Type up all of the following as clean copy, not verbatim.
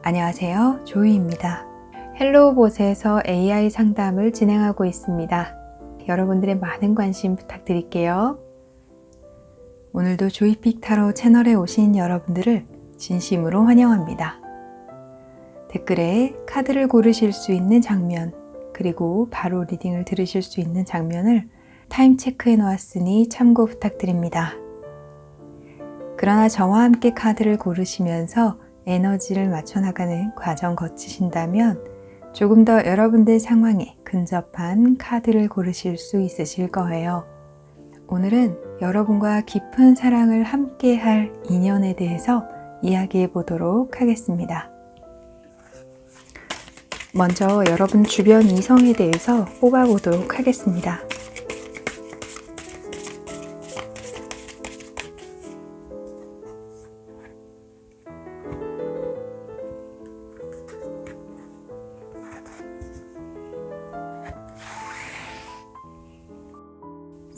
안녕하세요. 조이입니다. 헬로우봇에서 AI 상담을 진행하고 있습니다. 여러분들의 많은 관심 부탁드릴게요. 오늘도 조이픽 타로 채널에 오신 여러분들을 진심으로 환영합니다. 댓글에 카드를 고르실 수 있는 장면, 그리고 바로 리딩을 들으실 수 있는 장면을 타임 체크해 놓았으니 참고 부탁드립니다. 그러나 저와 함께 카드를 고르시면서 에너지를 맞춰나가는 과정 거치신다면 조금 더 여러분들 상황에 근접한 카드를 고르실 수 있으실 거예요. 오늘은 여러분과 깊은 사랑을 함께 할 인연에 대해서 이야기해 보도록 하겠습니다. 먼저 여러분 주변 이성에 대해서 뽑아보도록 하겠습니다.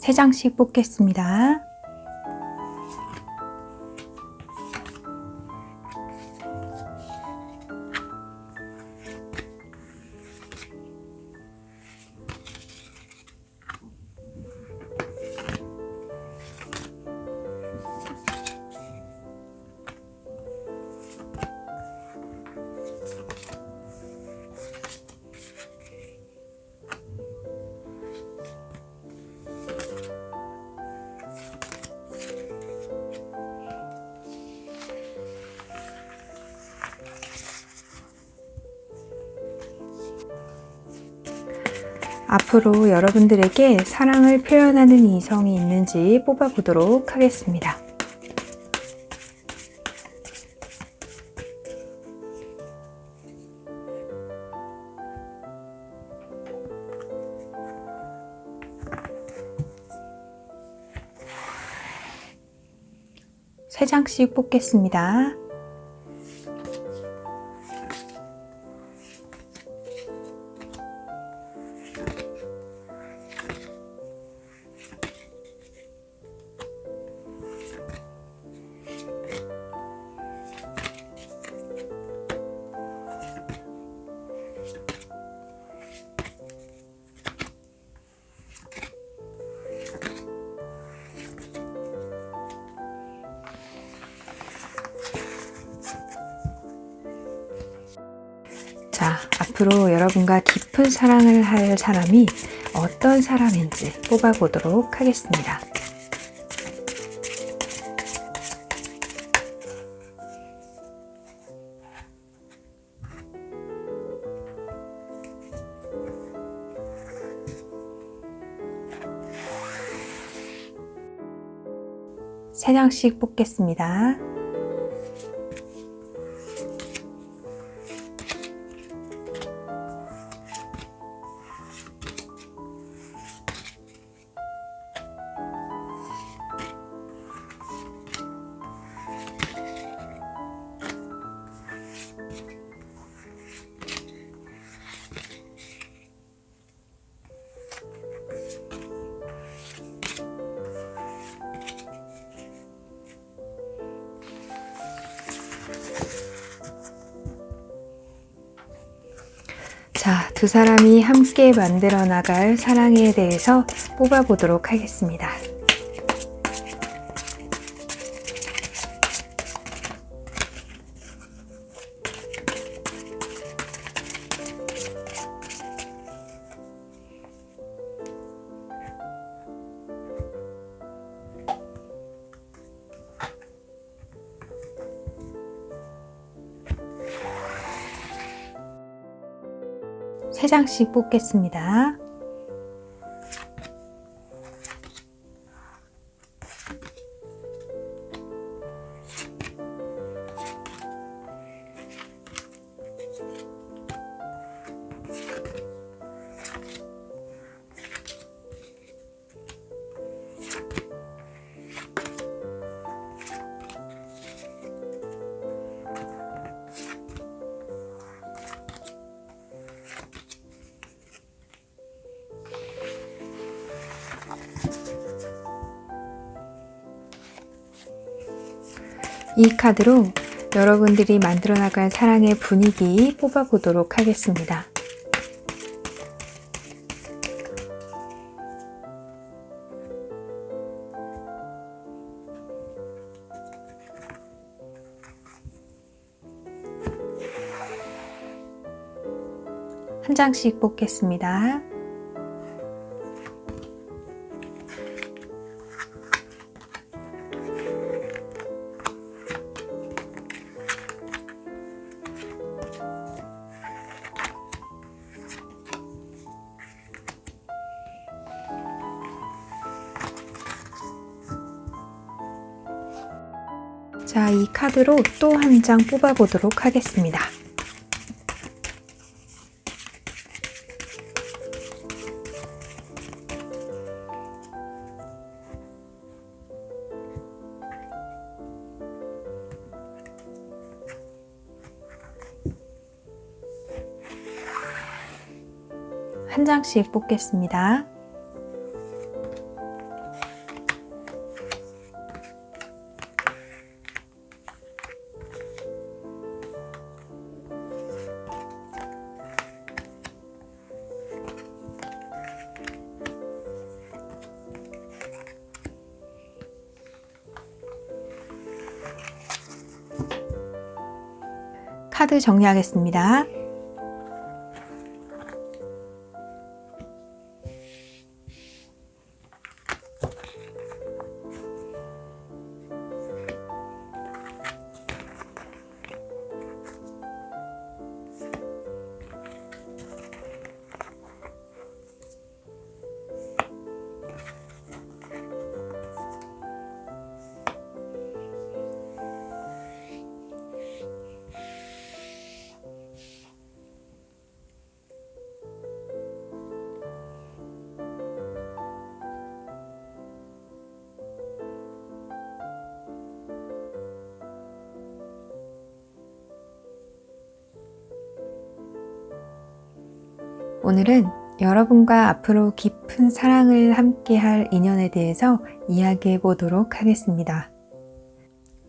세 장씩 뽑겠습니다. 앞으로 여러분들에게 사랑을 표현하는 이성이 있는지 뽑아보도록 하겠습니다. 세 장씩 뽑겠습니다. 자, 앞으로 여러분과 깊은 사랑을 할 사람이 어떤 사람인지 뽑아보도록 하겠습니다. 세 장씩 뽑겠습니다. 자, 두 사람이 함께 만들어 나갈 사랑에 대해서 뽑아보도록 하겠습니다. 세 장씩 뽑겠습니다. 이 카드로 여러분들이 만들어 나갈 사랑의 분위기 뽑아보도록 하겠습니다. 한 장씩 뽑겠습니다. 자, 이 카드로 또 한 장 뽑아보도록 하겠습니다. 한 장씩 뽑겠습니다. 카드 정리하겠습니다. 오늘은 여러분과 앞으로 깊은 사랑을 함께할 인연에 대해서 이야기해 보도록 하겠습니다.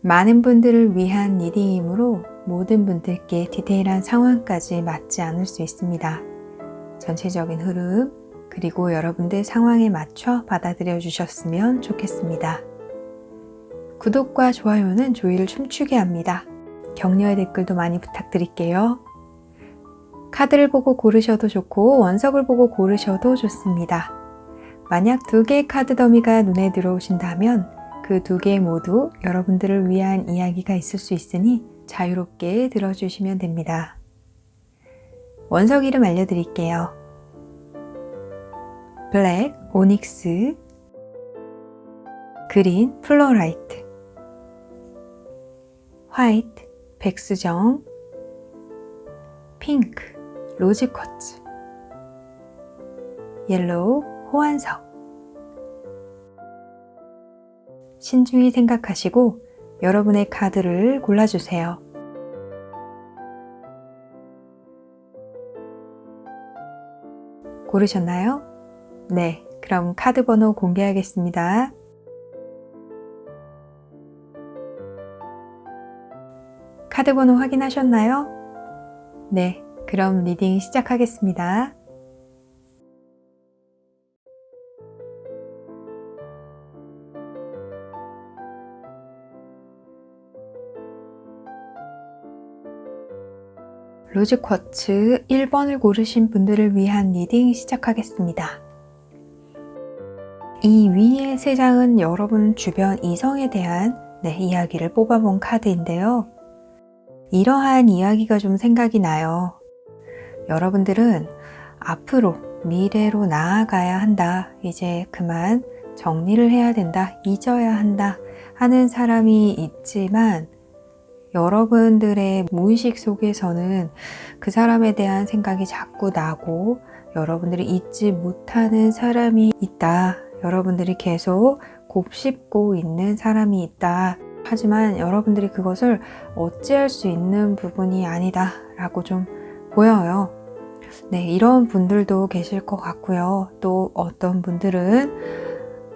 많은 분들을 위한 리딩이므로 모든 분들께 디테일한 상황까지 맞지 않을 수 있습니다. 전체적인 흐름, 그리고 여러분들 상황에 맞춰 받아들여 주셨으면 좋겠습니다. 구독과 좋아요는 조이를 춤추게 합니다. 격려의 댓글도 많이 부탁드릴게요. 카드를 보고 고르셔도 좋고 원석을 보고 고르셔도 좋습니다. 만약 2개의 카드 더미가 눈에 들어오신다면 그 2개 모두 여러분들을 위한 이야기가 있을 수 있으니 자유롭게 들어주시면 됩니다. 원석 이름 알려드릴게요. 블랙, 오닉스, 그린, 플로라이트, 화이트, 백수정, 핑크, 로즈쿼츠, 옐로우, 호환석. 신중히 생각하시고 여러분의 카드를 골라주세요. 고르셨나요? 네, 그럼 카드 번호 공개하겠습니다. 카드 번호 확인하셨나요? 네, 그럼 리딩 시작하겠습니다. 로즈쿼츠 1번을 고르신 분들을 위한 리딩 시작하겠습니다. 이 위의 3장은 여러분 주변 이성에 대한 이야기를 뽑아본 카드인데요. 이러한 이야기가 좀 생각이 나요. 여러분들은 앞으로 미래로 나아가야 한다. 이제 그만 정리를 해야 된다. 잊어야 한다. 하는 사람이 있지만 여러분들의 무의식 속에서는 그 사람에 대한 생각이 자꾸 나고 여러분들이 잊지 못하는 사람이 있다. 여러분들이 계속 곱씹고 있는 사람이 있다. 하지만 여러분들이 그것을 어찌할 수 있는 부분이 아니다 라고 좀 보여요. 네, 이런 분들도 계실 것 같고요. 또 어떤 분들은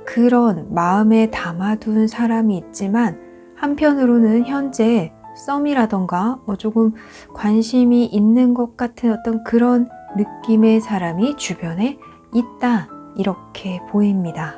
그런 마음에 담아둔 사람이 있지만 한편으로는 현재 썸이라던가 조금 관심이 있는 것 같은 어떤 그런 느낌의 사람이 주변에 있다, 이렇게 보입니다.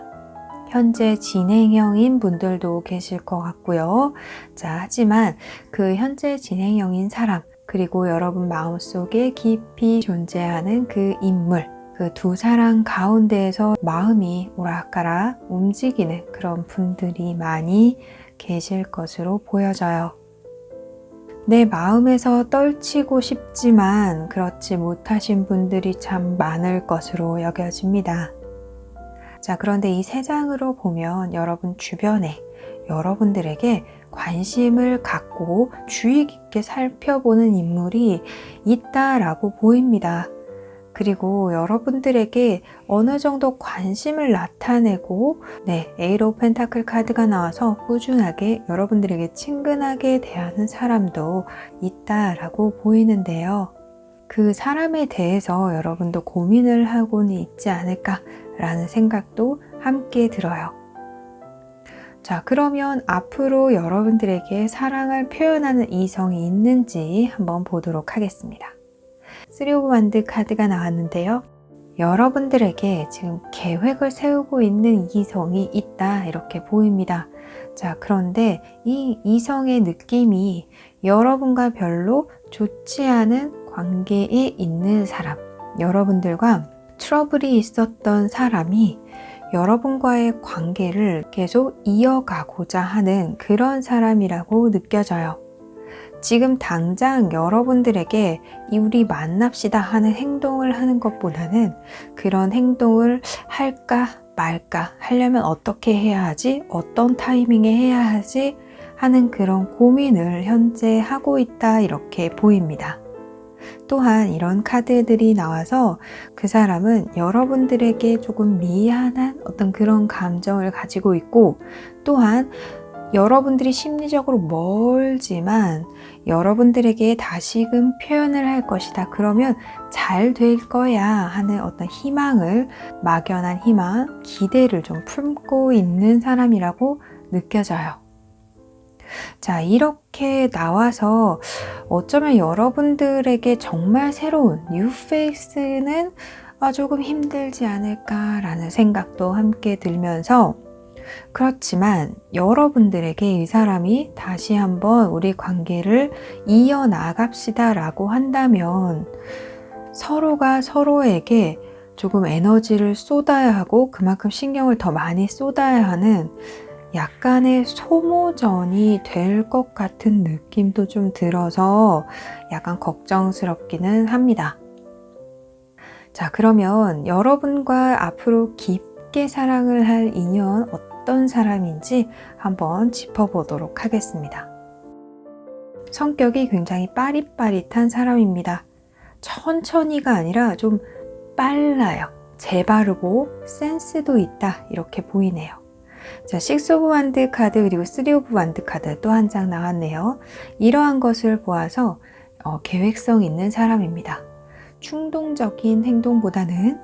현재 진행형인 분들도 계실 것 같고요. 자, 하지만 그 현재 진행형인 사람, 그리고 여러분 마음속에 깊이 존재하는 그 인물, 그 두 사람 가운데에서 마음이 오락가락 움직이는 그런 분들이 많이 계실 것으로 보여져요. 내 마음에서 떨치고 싶지만 그렇지 못하신 분들이 참 많을 것으로 여겨집니다. 자, 그런데 이 세 장으로 보면 여러분 주변에 여러분들에게 관심을 갖고 주의 깊게 살펴보는 인물이 있다라고 보입니다. 그리고 여러분들에게 어느 정도 관심을 나타내고 에이로 펜타클 카드가 나와서 꾸준하게 여러분들에게 친근하게 대하는 사람도 있다라고 보이는데요. 그 사람에 대해서 여러분도 고민을 하고는 있지 않을까라는 생각도 함께 들어요. 자, 그러면 앞으로 여러분들에게 사랑을 표현하는 이성이 있는지 한번 보도록 하겠습니다. 3 오브 완드 카드가 나왔는데요. 여러분들에게 지금 계획을 세우고 있는 이성이 있다, 이렇게 보입니다. 자, 그런데 이 이성의 느낌이 여러분과 별로 좋지 않은 관계에 있는 사람, 여러분들과 트러블이 있었던 사람이 여러분과의 관계를 계속 이어가고자 하는 그런 사람이라고 느껴져요. 지금 당장 여러분들에게 우리 만납시다 하는 행동을 하는 것보다는 그런 행동을 할까 말까, 하려면 어떻게 해야 하지, 어떤 타이밍에 해야 하지 하는 그런 고민을 현재 하고 있다, 이렇게 보입니다. 또한 이런 카드들이 나와서 그 사람은 여러분들에게 조금 미안한 어떤 그런 감정을 가지고 있고, 또한 여러분들이 심리적으로 멀지만 여러분들에게 다시금 표현을 할 것이다, 그러면 잘 될 거야 하는 어떤 희망을, 막연한 희망, 기대를 좀 품고 있는 사람이라고 느껴져요. 자, 이렇게 나와서 어쩌면 여러분들에게 정말 새로운 뉴 페이스는 조금 힘들지 않을까라는 생각도 함께 들면서, 그렇지만 여러분들에게 이 사람이 다시 한번 우리 관계를 이어나갑시다 라고 한다면 서로가 서로에게 조금 에너지를 쏟아야 하고 그만큼 신경을 더 많이 쏟아야 하는 약간의 소모전이 될 것 같은 느낌도 좀 들어서 약간 걱정스럽기는 합니다. 자, 그러면 여러분과 앞으로 깊게 사랑을 할 인연 어떤 사람인지 한번 짚어보도록 하겠습니다. 성격이 굉장히 빠릿빠릿한 사람입니다. 천천히가 아니라 좀 빨라요. 재바르고 센스도 있다, 이렇게 보이네요. 자, 6 오브 완드 카드 그리고 3 오브 완드 카드 또 한 장 나왔네요. 이러한 것을 보아서 계획성 있는 사람입니다. 충동적인 행동보다는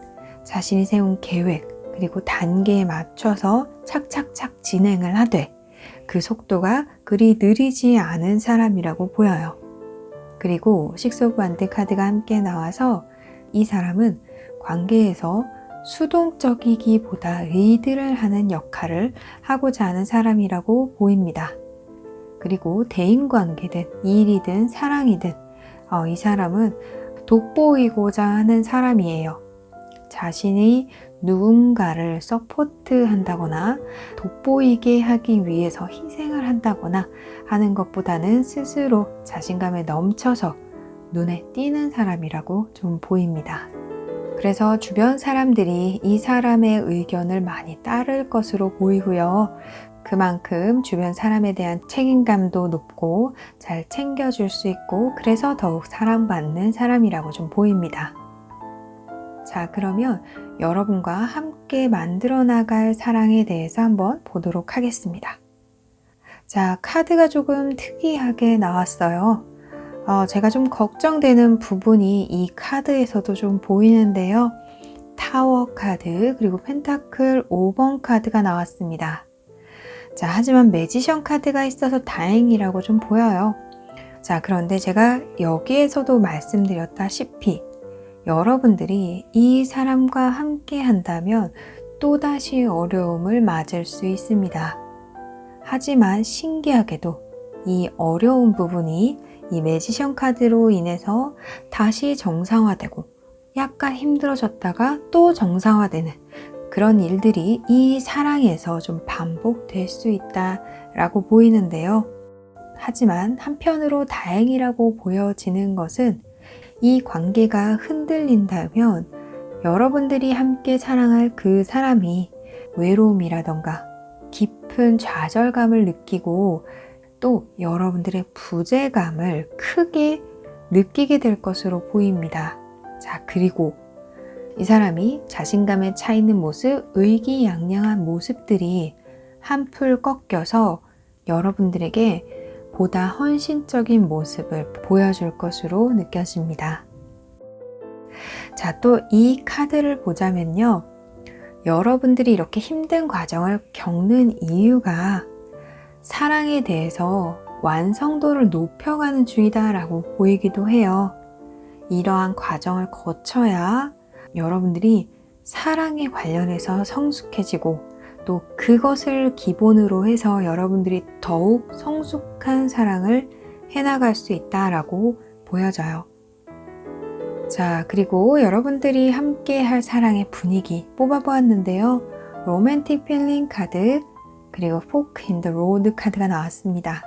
자신이 세운 계획 그리고 단계에 맞춰서 착착착 진행을 하되 그 속도가 그리 느리지 않은 사람이라고 보여요. 그리고 6 오브 완드 카드가 함께 나와서 이 사람은 관계에서 수동적이기보다 리드를 하는 역할을 하고자 하는 사람이라고 보입니다. 그리고 대인관계든 일이든 사랑이든 이 사람은 돋보이고자 하는 사람이에요. 자신이 누군가를 서포트 한다거나 돋보이게 하기 위해서 희생을 한다거나 하는 것보다는 스스로 자신감에 넘쳐서 눈에 띄는 사람이라고 좀 보입니다. 그래서 주변 사람들이 이 사람의 의견을 많이 따를 것으로 보이고요. 그만큼 주변 사람에 대한 책임감도 높고 잘 챙겨줄 수 있고 그래서 더욱 사랑받는 사람이라고 좀 보입니다. 자, 그러면 여러분과 함께 만들어 나갈 사랑에 대해서 한번 보도록 하겠습니다. 자, 카드가 조금 특이하게 나왔어요. 제가 좀 걱정되는 부분이 이 카드에서도 좀 보이는데요. 타워 카드 그리고 펜타클 5번 카드가 나왔습니다. 자, 하지만 매지션 카드가 있어서 다행이라고 좀 보여요. 자, 그런데 제가 여기에서도 말씀드렸다시피 여러분들이 이 사람과 함께 한다면 또다시 어려움을 맞을 수 있습니다. 하지만 신기하게도 이 어려운 부분이 이 매지션 카드로 인해서 다시 정상화되고 약간 힘들어졌다가 또 정상화되는 그런 일들이 이 사랑에서 좀 반복될 수 있다라고 보이는데요. 하지만 한편으로 다행이라고 보여지는 것은 이 관계가 흔들린다면 여러분들이 함께 사랑할 그 사람이 외로움이라던가 깊은 좌절감을 느끼고 또 여러분들의 부재감을 크게 느끼게 될 것으로 보입니다. 자, 그리고 이 사람이 자신감에 차 있는 모습, 의기양양한 모습들이 한풀 꺾여서 여러분들에게 보다 헌신적인 모습을 보여줄 것으로 느껴집니다. 자, 또 이 카드를 보자면요. 여러분들이 이렇게 힘든 과정을 겪는 이유가 사랑에 대해서 완성도를 높여가는 중이다라고 보이기도 해요. 이러한 과정을 거쳐야 여러분들이 사랑에 관련해서 성숙해지고 또 그것을 기본으로 해서 여러분들이 더욱 성숙한 사랑을 해나갈 수 있다라고 보여져요. 자, 그리고 여러분들이 함께 할 사랑의 분위기 뽑아보았는데요. 로맨틱 필링 카드 그리고 포크 인 더 로드 카드가 나왔습니다.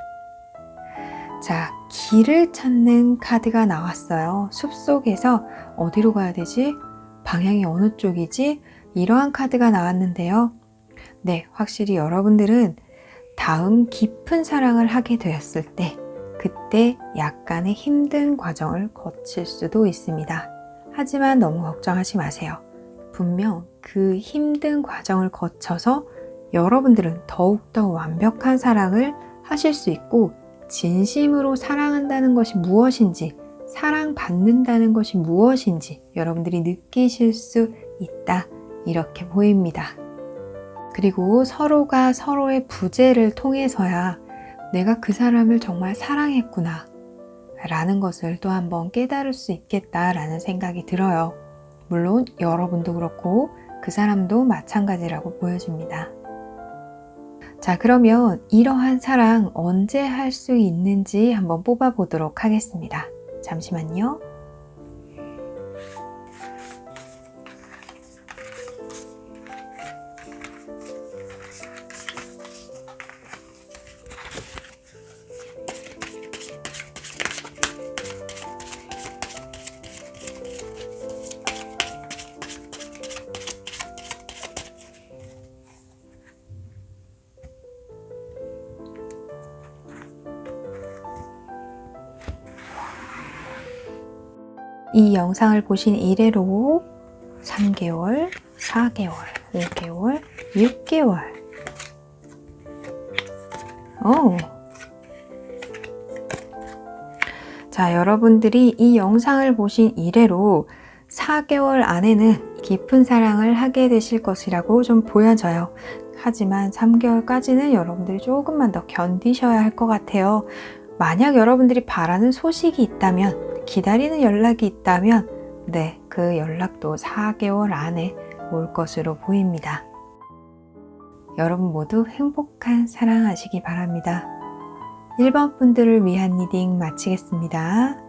자, 길을 찾는 카드가 나왔어요. 숲속에서 어디로 가야 되지? 방향이 어느 쪽이지? 이러한 카드가 나왔는데요. 네, 확실히 여러분들은 다음 깊은 사랑을 하게 되었을 때 그때 약간의 힘든 과정을 거칠 수도 있습니다. 하지만 너무 걱정하지 마세요. 분명 그 힘든 과정을 거쳐서 여러분들은 더욱더 완벽한 사랑을 하실 수 있고 진심으로 사랑한다는 것이 무엇인지 사랑받는다는 것이 무엇인지 여러분들이 느끼실 수 있다 이렇게 보입니다. 그리고 서로가 서로의 부재를 통해서야 내가 그 사람을 정말 사랑했구나 라는 것을 또 한번 깨달을 수 있겠다라는 생각이 들어요. 물론 여러분도 그렇고 그 사람도 마찬가지라고 보여집니다. 자, 그러면 이러한 사랑 언제 할 수 있는지 한번 뽑아보도록 하겠습니다. 잠시만요. 이 영상을 보신 이래로 3개월, 4개월, 5개월, 6개월. 자, 여러분들이 이 영상을 보신 이래로 4개월 안에는 깊은 사랑을 하게 되실 것이라고 좀 보여져요. 하지만 3개월까지는 여러분들이 조금만 더 견디셔야 할 것 같아요. 만약 여러분들이 바라는 소식이 있다면, 기다리는 연락이 있다면 네, 그 연락도 4개월 안에 올 것으로 보입니다. 여러분 모두 행복한 사랑하시기 바랍니다. 1번 분들을 위한 리딩 마치겠습니다.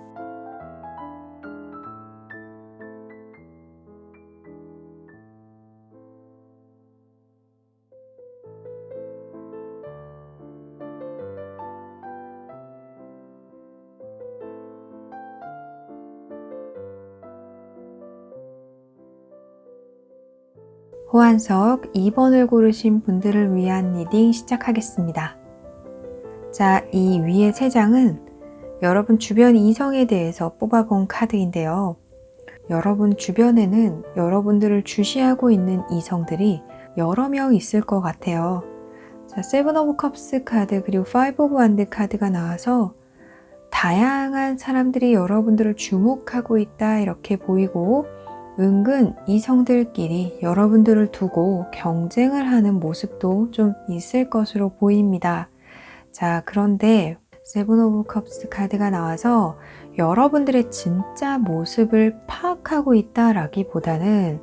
호환석 2번을 고르신 분들을 위한 리딩 시작하겠습니다. 자, 이 위에 3장은 여러분 주변 이성에 대해서 뽑아본 카드인데요. 여러분 주변에는 여러분들을 주시하고 있는 이성들이 여러 명 있을 것 같아요. 자, 세븐 오브 컵스 카드 그리고 파이브 오브 완드 카드가 나와서 다양한 사람들이 여러분들을 주목하고 있다 이렇게 보이고 은근 이성들끼리 여러분들을 두고 경쟁을 하는 모습도 좀 있을 것으로 보입니다. 자, 그런데 세븐 오브 컵스 카드가 나와서 여러분들의 진짜 모습을 파악하고 있다라기보다는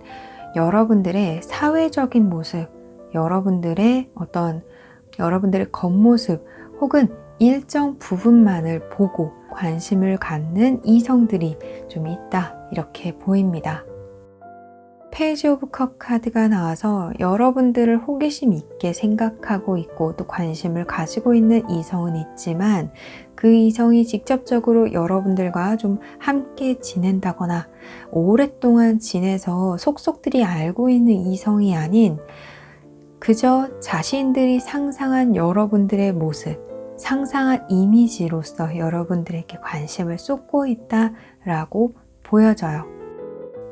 여러분들의 사회적인 모습, 여러분들의 겉모습 혹은 일정 부분만을 보고 관심을 갖는 이성들이 좀 있다, 이렇게 보입니다. 페이지 오브 컵 카드가 나와서 여러분들을 호기심 있게 생각하고 있고 또 관심을 가지고 있는 이성은 있지만 그 이성이 직접적으로 여러분들과 좀 함께 지낸다거나 오랫동안 지내서 속속들이 알고 있는 이성이 아닌 그저 자신들이 상상한 여러분들의 모습, 상상한 이미지로서 여러분들에게 관심을 쏟고 있다라고 보여져요.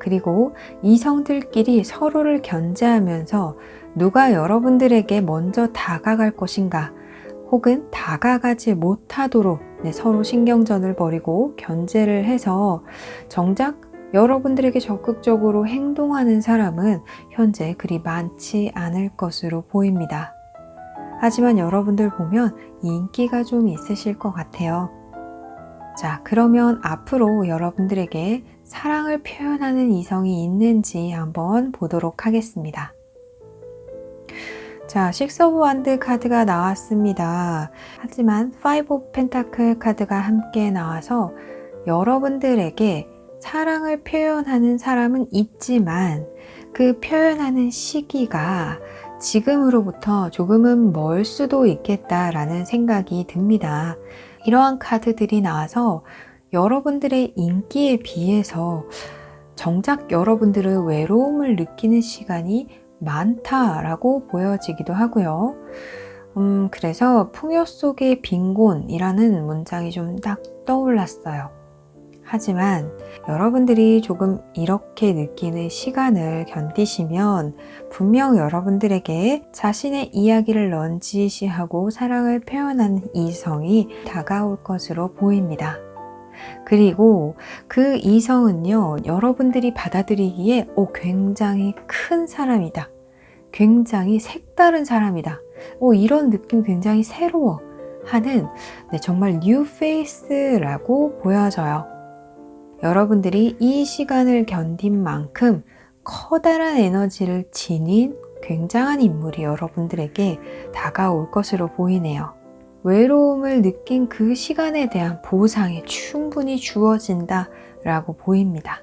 그리고 이성들끼리 서로를 견제하면서 누가 여러분들에게 먼저 다가갈 것인가 혹은 다가가지 못하도록 서로 신경전을 벌이고 견제를 해서 정작 여러분들에게 적극적으로 행동하는 사람은 현재 그리 많지 않을 것으로 보입니다. 하지만 여러분들 보면 인기가 좀 있으실 것 같아요. 자, 그러면 앞으로 여러분들에게 사랑을 표현하는 이성이 있는지 한번 보도록 하겠습니다. 자, 식스 오브 완드 카드가 나왔습니다. 하지만 파이브 오브 펜타클 카드가 함께 나와서 여러분들에게 사랑을 표현하는 사람은 있지만 그 표현하는 시기가 지금으로부터 조금은 멀 수도 있겠다라는 생각이 듭니다. 이러한 카드들이 나와서 여러분들의 인기에 비해서 정작 여러분들은 외로움을 느끼는 시간이 많다라고 보여지기도 하고요. 그래서 풍요 속의 빈곤이라는 문장이 좀 딱 떠올랐어요. 하지만 여러분들이 조금 이렇게 느끼는 시간을 견디시면 분명 여러분들에게 자신의 이야기를 넌지시하고 사랑을 표현하는 이성이 다가올 것으로 보입니다. 그리고 그 이성은요, 여러분들이 받아들이기에 굉장히 큰 사람이다, 굉장히 색다른 사람이다, 이런 느낌 굉장히 새로워 하는 정말 뉴 페이스라고 보여져요. 여러분들이 이 시간을 견딘 만큼 커다란 에너지를 지닌 굉장한 인물이 여러분들에게 다가올 것으로 보이네요. 외로움을 느낀 그 시간에 대한 보상이 충분히 주어진다 라고 보입니다.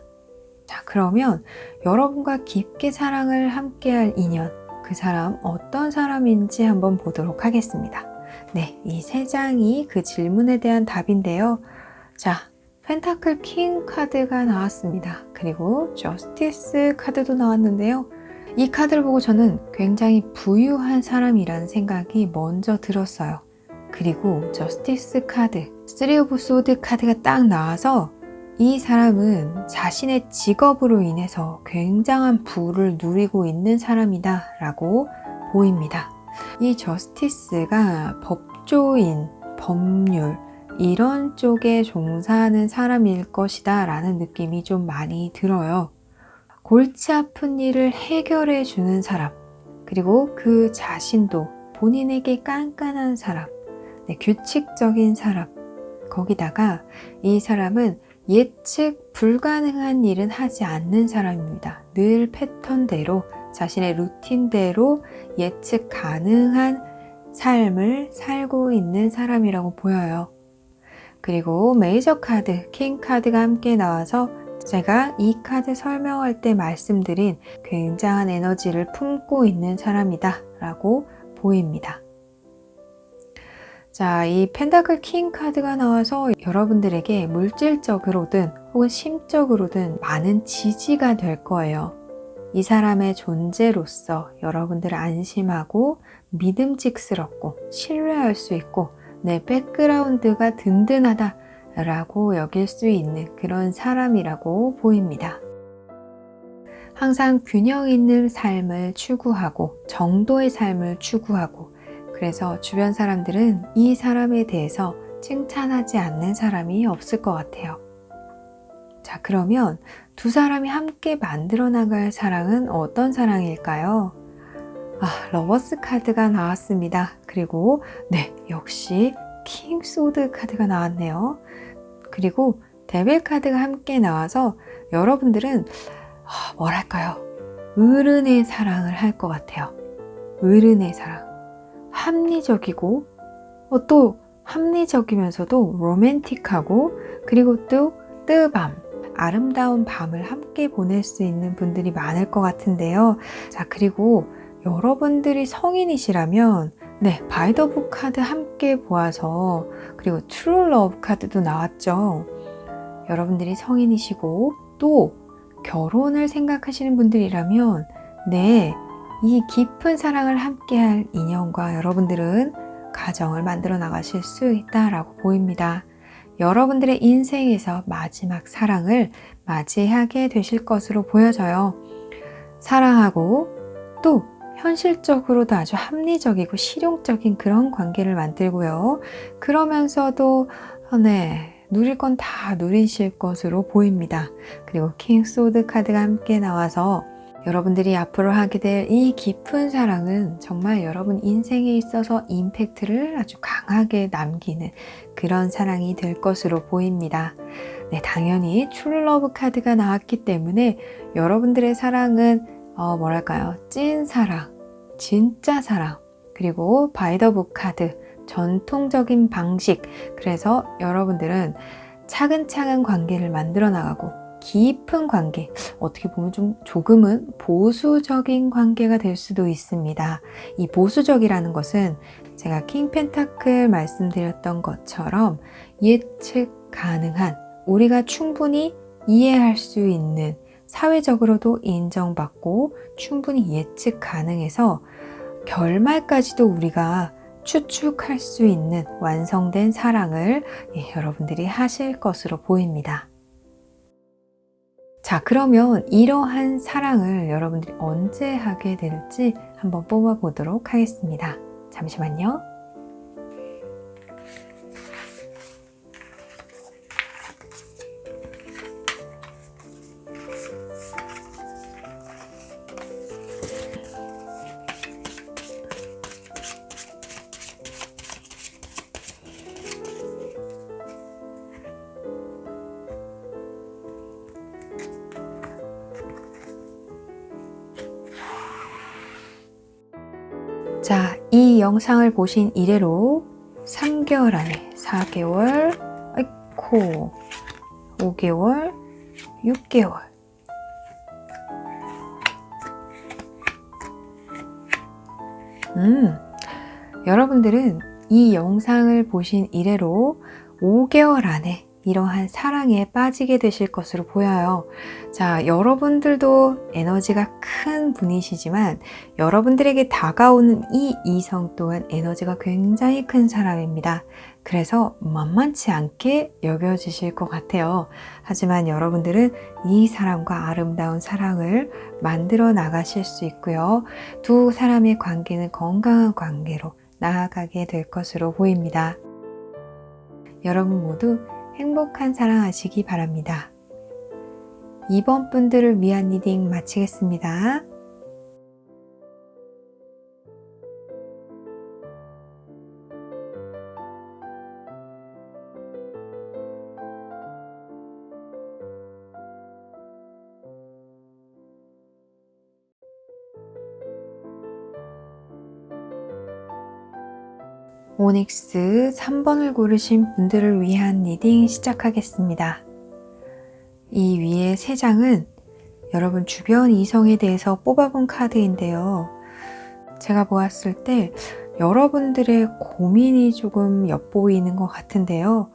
자, 그러면 여러분과 깊게 사랑을 함께할 인연, 그 사람 어떤 사람인지 한번 보도록 하겠습니다. 네, 이 세 장이 그 질문에 대한 답인데요. 자, 펜타클 킹 카드가 나왔습니다. 그리고 저스티스 카드도 나왔는데요. 이 카드를 보고 저는 굉장히 부유한 사람이라는 생각이 먼저 들었어요. 그리고 저스티스 카드, 3 오브 소드 카드가 딱 나와서 이 사람은 자신의 직업으로 인해서 굉장한 부를 누리고 있는 사람이다 라고 보입니다. 이 저스티스가 법조인, 법률 이런 쪽에 종사하는 사람일 것이다 라는 느낌이 좀 많이 들어요. 골치 아픈 일을 해결해 주는 사람, 그리고 그 자신도 본인에게 깐깐한 사람, 규칙적인 사람, 거기다가 이 사람은 예측 불가능한 일은 하지 않는 사람입니다. 늘 패턴대로, 자신의 루틴대로 예측 가능한 삶을 살고 있는 사람이라고 보여요. 그리고 메이저 카드, 킹 카드가 함께 나와서 제가 이 카드 설명할 때 말씀드린 굉장한 에너지를 품고 있는 사람이다 라고 보입니다. 자, 이 펜타클 킹 카드가 나와서 여러분들에게 물질적으로든 혹은 심적으로든 많은 지지가 될 거예요. 이 사람의 존재로서 여러분들을 안심하고 믿음직스럽고 신뢰할 수 있고 내 백그라운드가 든든하다 라고 여길 수 있는 그런 사람이라고 보입니다. 항상 균형 있는 삶을 추구하고 정도의 삶을 추구하고, 그래서 주변 사람들은 이 사람에 대해서 칭찬하지 않는 사람이 없을 것 같아요. 자, 그러면 두 사람이 함께 만들어 나갈 사랑은 어떤 사랑일까요? 러버스 카드가 나왔습니다. 그리고 역시 킹 소드 카드가 나왔네요. 그리고 데빌 카드가 함께 나와서 여러분들은 뭐랄까요? 어른의 사랑을 할 것 같아요. 어른의 사랑. 합리적이고 또 합리적이면서도 로맨틱하고 그리고 또 뜨밤, 아름다운 밤을 함께 보낼 수 있는 분들이 많을 것 같은데요. 자, 그리고 여러분들이 성인이시라면 바이 더 북 카드 함께 보아서 그리고 트루 러브 카드도 나왔죠. 여러분들이 성인이시고 또 결혼을 생각하시는 분들이라면 이 깊은 사랑을 함께할 인연과 여러분들은 가정을 만들어 나가실 수 있다라고 보입니다. 여러분들의 인생에서 마지막 사랑을 맞이하게 되실 것으로 보여져요. 사랑하고 또 현실적으로도 아주 합리적이고 실용적인 그런 관계를 만들고요. 그러면서도 누릴 건 다 누리실 것으로 보입니다. 그리고 킹 소드 카드가 함께 나와서 여러분들이 앞으로 하게 될 이 깊은 사랑은 정말 여러분 인생에 있어서 임팩트를 아주 강하게 남기는 그런 사랑이 될 것으로 보입니다. 당연히 트루 러브 카드가 나왔기 때문에 여러분들의 사랑은 찐 사랑, 진짜 사랑, 그리고 바이 더 북 카드, 전통적인 방식. 그래서 여러분들은 차근차근 관계를 만들어 나가고 깊은 관계, 어떻게 보면 조금은 보수적인 관계가 될 수도 있습니다. 이 보수적이라는 것은 제가 킹 펜타클 말씀드렸던 것처럼 예측 가능한, 우리가 충분히 이해할 수 있는, 사회적으로도 인정받고 충분히 예측 가능해서 결말까지도 우리가 추측할 수 있는 완성된 사랑을 여러분들이 하실 것으로 보입니다. 자, 그러면 이러한 사랑을 여러분들이 언제 하게 될지 한번 뽑아보도록 하겠습니다. 잠시만요. 자, 이 영상을 보신 이래로 3개월 안에 4개월, 5개월, 6개월. 여러분들은 이 영상을 보신 이래로 5개월 안에 이러한 사랑에 빠지게 되실 것으로 보여요. 자, 여러분들도 에너지가 큰 분이시지만 여러분들에게 다가오는 이 이성 또한 에너지가 굉장히 큰 사람입니다. 그래서 만만치 않게 여겨지실 것 같아요. 하지만 여러분들은 이 사람과 아름다운 사랑을 만들어 나가실 수 있고요. 두 사람의 관계는 건강한 관계로 나아가게 될 것으로 보입니다. 여러분 모두 행복한 사랑하시기 바랍니다. 이번 분들을 위한 리딩 마치겠습니다. 오닉스 3번을 고르신 분들을 위한 리딩 시작하겠습니다. 이 위에 3장은 여러분 주변 이성에 대해서 뽑아본 카드인데요. 제가 보았을 때 여러분들의 고민이 조금 엿보이는 것 같은데요.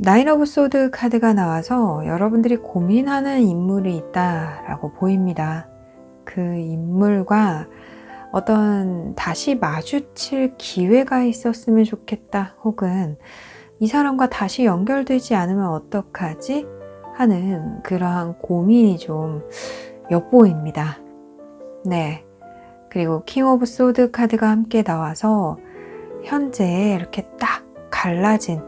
나인 오브 소드 카드가 나와서 여러분들이 고민하는 인물이 있다라고 보입니다. 그 인물과 어떤 다시 마주칠 기회가 있었으면 좋겠다, 혹은 이 사람과 다시 연결되지 않으면 어떡하지? 하는 그러한 고민이 좀 엿보입니다. 그리고 킹 오브 소드 카드가 함께 나와서 현재 이렇게 딱 갈라진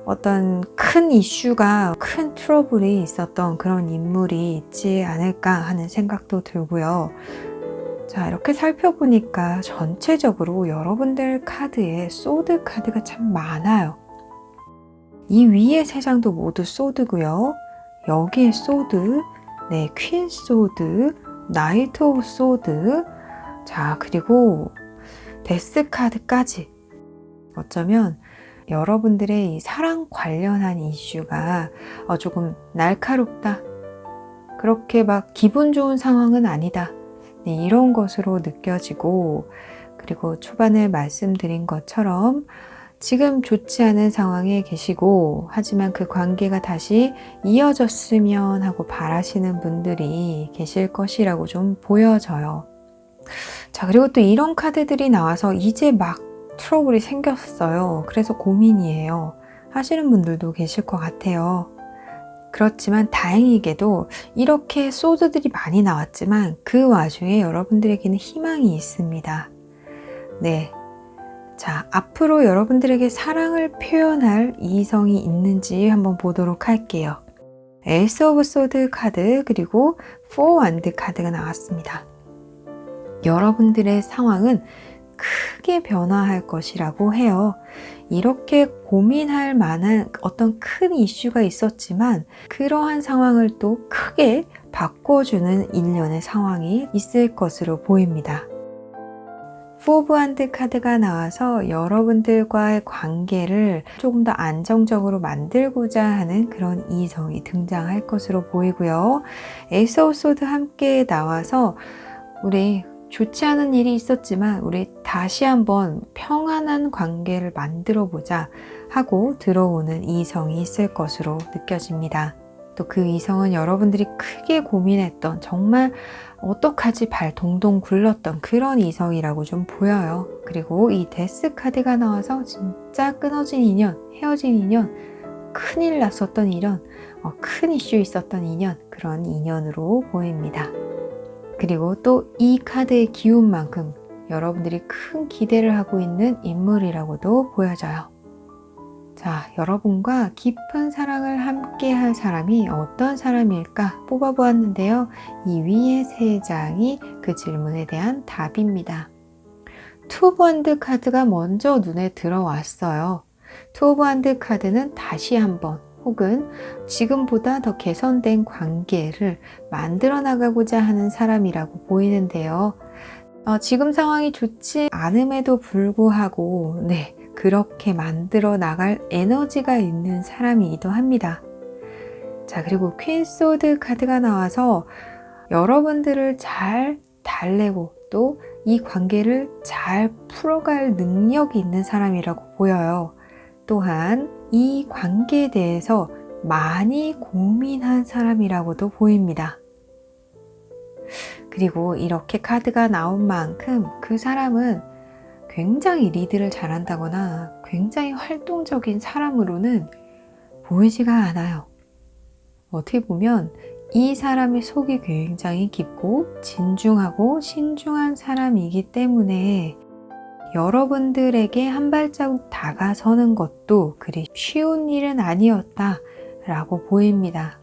어떤 큰 이슈가, 큰 트러블이 있었던 그런 인물이 있지 않을까 하는 생각도 들고요. 자, 이렇게 살펴보니까 전체적으로 여러분들 카드에 소드 카드가 참 많아요. 이 위에 3장도 모두 소드고요. 여기에 소드, 네, 퀸 소드, 나이트 오브 소드, 자, 그리고 데스 카드까지. 어쩌면 여러분들의 이 사랑 관련한 이슈가 조금 날카롭다. 그렇게 막 기분 좋은 상황은 아니다. 네, 이런 것으로 느껴지고, 그리고 초반에 말씀드린 것처럼 지금 좋지 않은 상황에 계시고, 하지만 그 관계가 다시 이어졌으면 하고 바라시는 분들이 계실 것이라고 좀 보여져요. 자, 그리고 또 이런 카드들이 나와서 이제 막 트러블이 생겼어요. 그래서 고민이에요. 하시는 분들도 계실 것 같아요. 그렇지만 다행히게도 이렇게 소드들이 많이 나왔지만 그 와중에 여러분들에게는 희망이 있습니다. 네. 자, 앞으로 여러분들에게 사랑을 표현할 이성이 있는지 한번 보도록 할게요. 에이스 오브 소드 카드 그리고 4 완드 카드가 나왔습니다. 여러분들의 상황은 크게 변화할 것이라고 해요. 이렇게 고민할 만한 어떤 큰 이슈가 있었지만 그러한 상황을 또 크게 바꿔주는 일련의 상황이 있을 것으로 보입니다. 4 오브 한드 카드가 나와서 여러분들과의 관계를 조금 더 안정적으로 만들고자 하는 그런 이성이 등장할 것으로 보이고요. 에이스 오브 소드 함께 나와서 우리 좋지 않은 일이 있었지만 우리 다시 한번 평안한 관계를 만들어 보자 하고 들어오는 이성이 있을 것으로 느껴집니다. 또 그 이성은 여러분들이 크게 고민했던 정말 어떡하지 발 동동 굴렀던 그런 이성이라고 좀 보여요. 그리고 이 데스 카드가 나와서 진짜 끊어진 인연, 헤어진 인연, 큰일 났었던 인연, 큰 이슈 있었던 인연, 그런 인연으로 보입니다. 그리고 또 이 카드의 기운만큼 여러분들이 큰 기대를 하고 있는 인물이라고도 보여져요. 자, 여러분과 깊은 사랑을 함께 할 사람이 어떤 사람일까 뽑아보았는데요. 이 위에 3장이 그 질문에 대한 답입니다. 투 오브 원드 카드가 먼저 눈에 들어왔어요. 투 오브 원드 카드는 다시 한번 혹은 지금보다 더 개선된 관계를 만들어 나가고자 하는 사람이라고 보이는데요. 지금 상황이 좋지 않음에도 불구하고 네, 그렇게 만들어 나갈 에너지가 있는 사람이기도 합니다. 자, 그리고 퀸 소드 카드가 나와서 여러분들을 잘 달래고 또 이 관계를 잘 풀어갈 능력이 있는 사람이라고 보여요. 또한 이 관계에 대해서 많이 고민한 사람이라고도 보입니다. 그리고 이렇게 카드가 나온 만큼 그 사람은 굉장히 리드를 잘한다거나 굉장히 활동적인 사람으로는 보이지가 않아요. 어떻게 보면 이 사람의 속이 굉장히 깊고 진중하고 신중한 사람이기 때문에 여러분들에게 한 발자국 다가서는 것도 그리 쉬운 일은 아니었다라고 보입니다.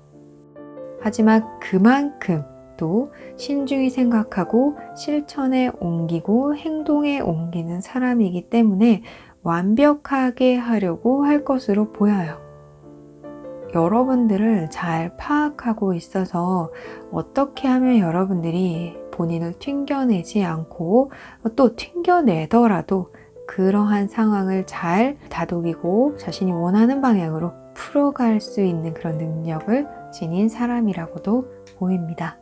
하지만 그만큼 또 신중히 생각하고 실천에 옮기고 행동에 옮기는 사람이기 때문에 완벽하게 하려고 할 것으로 보여요. 여러분들을 잘 파악하고 있어서 어떻게 하면 여러분들이 본인을 튕겨내지 않고 또 튕겨내더라도 그러한 상황을 잘 다독이고 자신이 원하는 방향으로 풀어갈 수 있는 그런 능력을 지닌 사람이라고도 보입니다.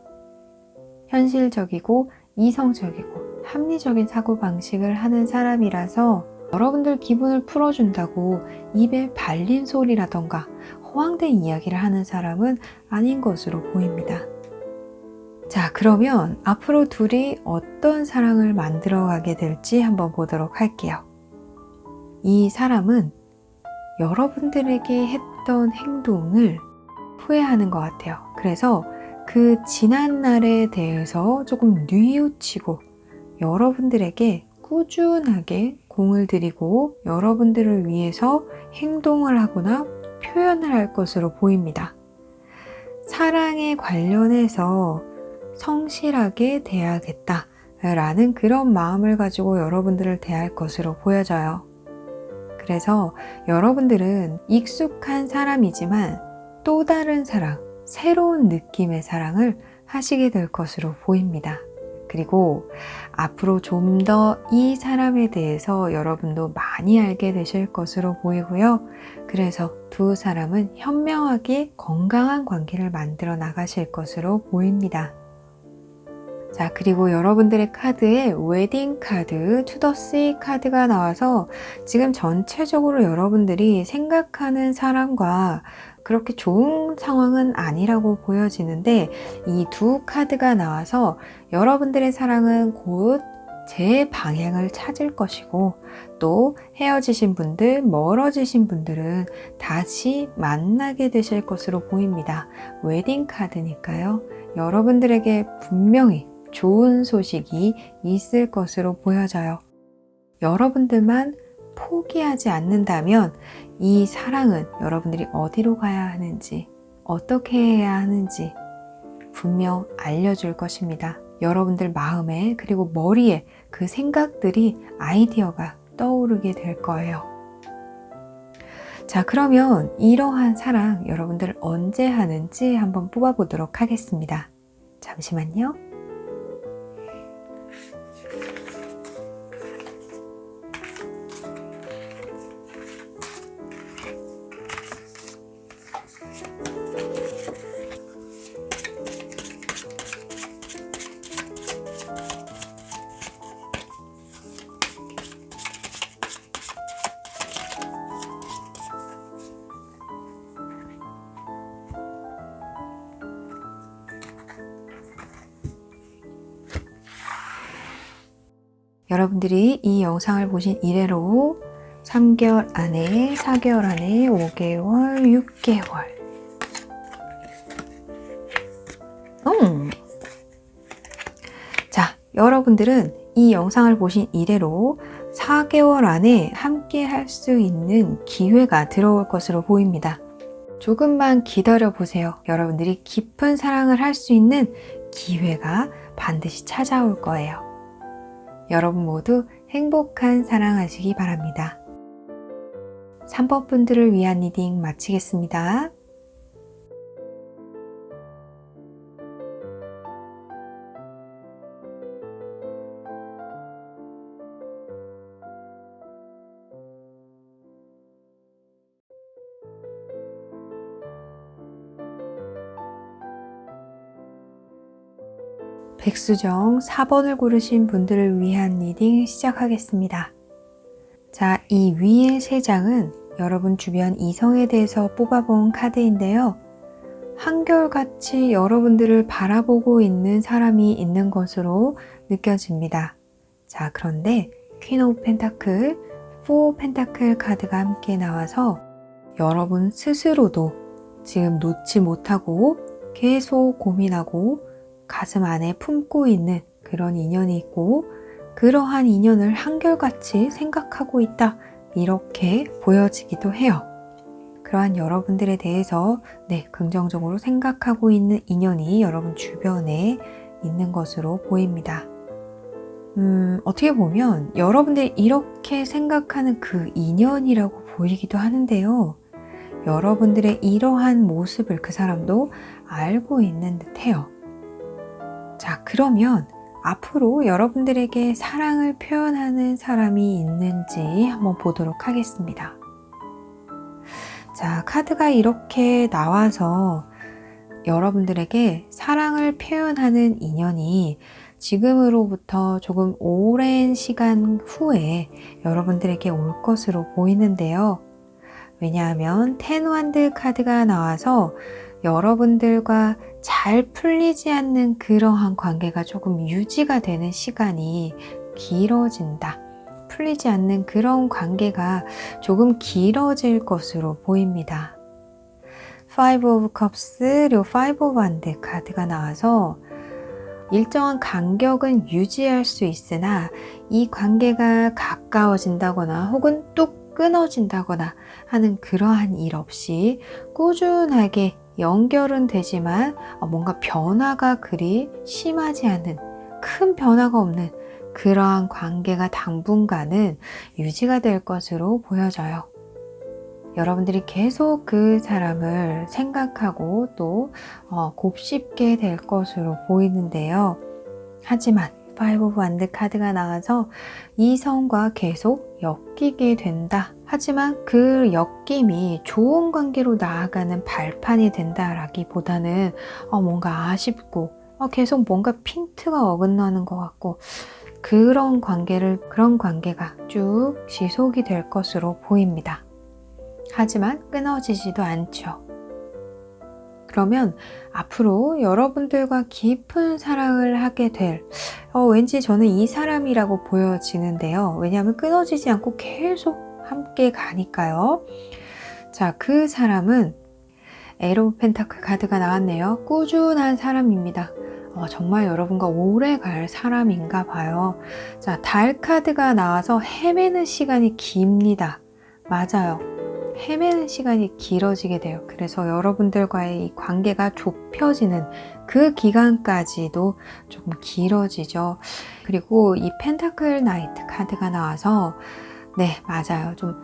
현실적이고 이성적이고 합리적인 사고방식을 하는 사람이라서 여러분들 기분을 풀어준다고 입에 발린 소리라던가 허황된 이야기를 하는 사람은 아닌 것으로 보입니다. 자, 그러면 앞으로 둘이 어떤 사랑을 만들어가게 될지 한번 보도록 할게요. 이 사람은 여러분들에게 했던 행동을 후회하는 것 같아요. 그래서 그 지난 날에 대해서 조금 뉘우치고 여러분들에게 꾸준하게 공을 들이고 여러분들을 위해서 행동을 하거나 표현을 할 것으로 보입니다. 사랑에 관련해서 성실하게 대하겠다 라는 그런 마음을 가지고 여러분들을 대할 것으로 보여져요. 그래서 여러분들은 익숙한 사람이지만 또 다른 사랑, 새로운 느낌의 사랑을 하시게 될 것으로 보입니다. 그리고 앞으로 좀 더 이 사람에 대해서 여러분도 많이 알게 되실 것으로 보이고요. 그래서 두 사람은 현명하게 건강한 관계를 만들어 나가실 것으로 보입니다. 자, 그리고 여러분들의 카드에 웨딩 카드, 투더시 카드가 나와서 지금 전체적으로 여러분들이 생각하는 사람과 그렇게 좋은 상황은 아니라고 보여지는데 이 두 카드가 나와서 여러분들의 사랑은 곧 제 방향을 찾을 것이고 또 헤어지신 분들, 멀어지신 분들은 다시 만나게 되실 것으로 보입니다. 웨딩 카드니까요. 여러분들에게 분명히 좋은 소식이 있을 것으로 보여져요. 여러분들만 포기하지 않는다면 이 사랑은 여러분들이 어디로 가야 하는지, 어떻게 해야 하는지 분명 알려줄 것입니다. 여러분들 마음에 그리고 머리에 그 생각들이 아이디어가 떠오르게 될 거예요. 자, 그러면 이러한 사랑 여러분들 언제 하는지 한번 뽑아보도록 하겠습니다. 잠시만요. 여러분들이 이 영상을 보신 이래로 3개월 안에, 4개월 안에, 5개월, 6개월. 자, 여러분들은 이 영상을 보신 이래로 4개월 안에 함께 할 수 있는 기회가 들어올 것으로 보입니다. 조금만 기다려 보세요. 여러분들이 깊은 사랑을 할 수 있는 기회가 반드시 찾아올 거예요. 여러분 모두 행복한 사랑하시기 바랍니다. 3번 분들을 위한 리딩 마치겠습니다. 백수정 4번을 고르신 분들을 위한 리딩 시작하겠습니다. 자, 이 위의 3장은 여러분 주변 이성에 대해서 뽑아본 카드인데요. 한결같이 여러분들을 바라보고 있는 사람이 있는 것으로 느껴집니다. 자, 그런데 퀸 오브 펜타클, 포 펜타클 카드가 함께 나와서 여러분 스스로도 지금 놓지 못하고 계속 고민하고 가슴 안에 품고 있는 그런 인연이 있고 그러한 인연을 한결같이 생각하고 있다, 이렇게 보여지기도 해요. 그러한 여러분들에 대해서 긍정적으로 생각하고 있는 인연이 여러분 주변에 있는 것으로 보입니다. 어떻게 보면 여러분들이 이렇게 생각하는 그 인연이라고 보이기도 하는데요. 여러분들의 이러한 모습을 그 사람도 알고 있는 듯해요. 자, 그러면 앞으로 여러분들에게 사랑을 표현하는 사람이 있는지 한번 보도록 하겠습니다. 자, 카드가 이렇게 나와서 여러분들에게 사랑을 표현하는 인연이 지금으로부터 조금 오랜 시간 후에 여러분들에게 올 것으로 보이는데요. 왜냐하면 텐 완드 카드가 나와서 여러분들과 잘 풀리지 않는 그러한 관계가 조금 유지가 되는 시간이 길어진다. 풀리지 않는 그런 관계가 조금 길어질 것으로 보입니다. Five of Cups 그리고 Five of Wands 카드가 나와서 일정한 간격은 유지할 수 있으나 이 관계가 가까워진다거나 혹은 뚝 끊어진다거나 하는 그러한 일 없이 꾸준하게 연결은 되지만 뭔가 변화가 그리 심하지 않은 큰 변화가 없는 그러한 관계가 당분간은 유지가 될 것으로 보여져요. 여러분들이 계속 그 사람을 생각하고 또 곱씹게 될 것으로 보이는데요. 하지만 파이브 오브 완드 카드가 나와서 이성과 계속 엮이게 된다. 하지만 그 엮임이 좋은 관계로 나아가는 발판이 된다라기보다는 뭔가 아쉽고 계속 뭔가 핀트가 어긋나는 것 같고 그런 관계가 쭉 지속이 될 것으로 보입니다. 하지만 끊어지지도 않죠. 그러면 앞으로 여러분들과 깊은 사랑을 하게 될 왠지 저는 이 사람이라고 보여지는데요. 왜냐하면 끊어지지 않고 계속 함께 가니까요. 자, 그 사람은 에이트 오브 펜타클 카드가 나왔네요. 꾸준한 사람입니다. 정말 여러분과 오래 갈 사람인가 봐요. 자, 달 카드가 나와서 헤매는 시간이 깁니다. 맞아요. 헤매는 시간이 길어지게 돼요. 그래서 여러분들과의 이 관계가 좁혀지는 그 기간까지도 조금 길어지죠. 그리고 이 펜타클 나이트 카드가 나와서 네, 맞아요. 좀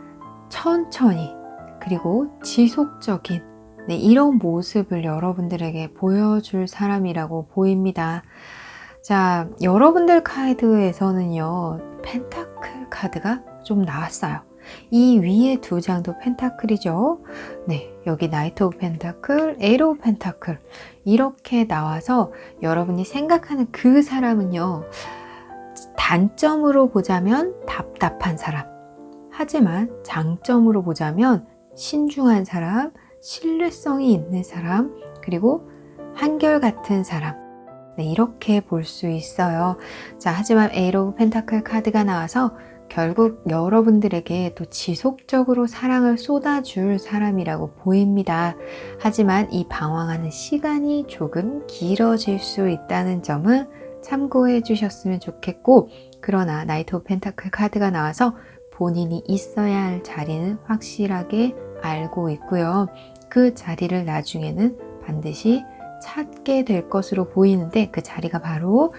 천천히 그리고 지속적인 이런 모습을 여러분들에게 보여줄 사람이라고 보입니다. 자, 여러분들 카드에서는요, 펜타클 카드가 좀 나왔어요. 이 위에 두 장도 펜타클이죠. 네, 여기 나이트 오브 펜타클, 에이트 오브 펜타클 이렇게 나와서 여러분이 생각하는 그 사람은요, 단점으로 보자면 답답한 사람, 하지만 장점으로 보자면 신중한 사람, 신뢰성이 있는 사람, 그리고 한결같은 사람, 이렇게 볼 수 있어요. 자, 하지만 에이트 오브 펜타클 카드가 나와서 결국 여러분들에게 또 지속적으로 사랑을 쏟아줄 사람이라고 보입니다. 하지만 이 방황하는 시간이 조금 길어질 수 있다는 점은 참고해 주셨으면 좋겠고, 그러나 나이트 오브 펜타클 카드가 나와서 본인이 있어야 할 자리는 확실하게 알고 있고요. 그 자리를 나중에는 반드시 찾게 될 것으로 보이는데 그 자리가 바로